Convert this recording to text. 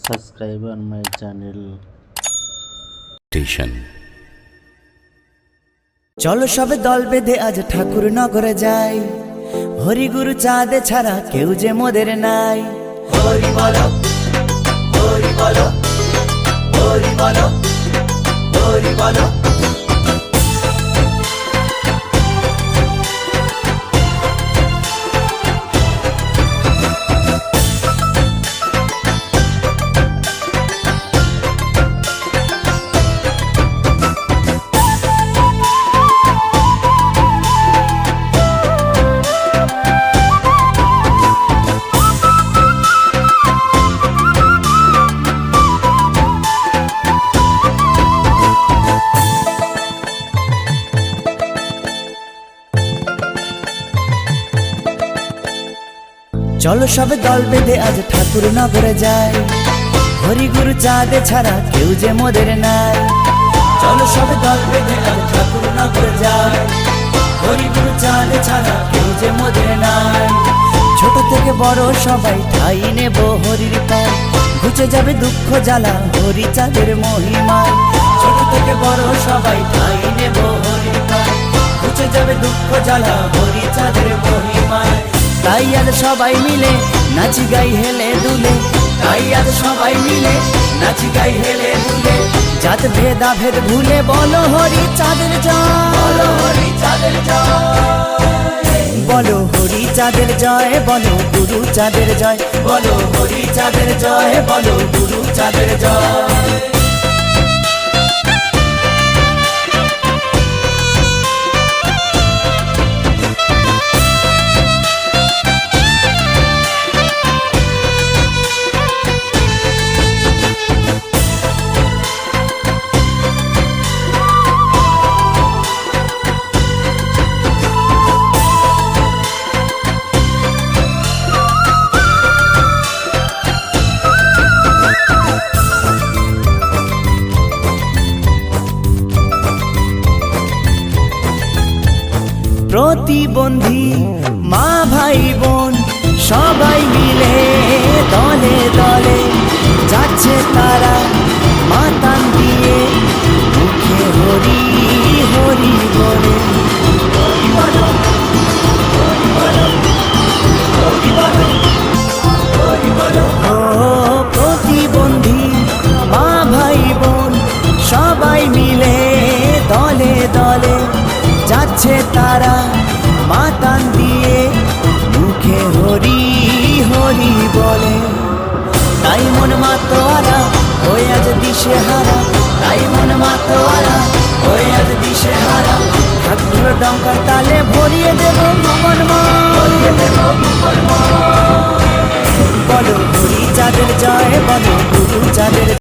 subscribe on my channel. চলো সবে দল বেঁধে আজ ঠাকুর নগরে যাই, হরি গুরু চাঁদে ছাড়া কেউ যে মোদের নাই। হরি বলো হরি বলো হরি বলো হরি বলো। চলো সবে দল বেঁধে আজ ঠাকুর নগরে যাই, হরি গুরু চাঁদে ছাড়া কেউ যে মোদের নাই। চলো সবে দল বেঁধে আজ ঠাকুর নগরে যাই, হরি গুরু চাঁদে ছাড়া কেউ যে মোদের নাই। ছোট থেকে বড় সবাই ঠাই নেব হরির পায়, ঘুচে যাবে দুঃখ জ্বালা হরি চাঁদের মহিমায়। ছোট থেকে বড় সবাই ঠাই নেব হরির পায়, ঘুচে যাবে দুঃখ জ্বালা হরি চাঁদের মহিমায়। তাই আজ সবাই মিলে নাচি গাই হেলে দুলে, তাই আজ সবাই মিলে নাচি গাই হেলে দুলে। জাত ভেদা ভেদ ভুলে বলো হরি চাঁদের জয়, বলো হরি চাঁদের জয়, বলো হরি চাঁদের জয়, বলো গুরু চাঁদের জয়, বলো হরি চাঁদের জয়, বলো গুরু চাঁদের জয়। প্রতিবন্ধী মা ভাই বোন সবাই মিলে দলে দলে যাচ্ছে তারা মাতান দিয়ে, মুখে হরি হরি বলে। ও প্রতিবন্ধী মা ভাই বোন সবাই মিলে দলে দলে যাচ্ছে তারা মাতান দিয়ে, মুখে হরি হরি বলে। তাই মন মাতোয়ারা হয়ে আজ দিশে হারা, তাই মন মাতোয়ারা হয়ে আজ দিশে হারা। ঠাকুর ডঙ্কার তালে ভরিয়ে দেব ভুবন মা।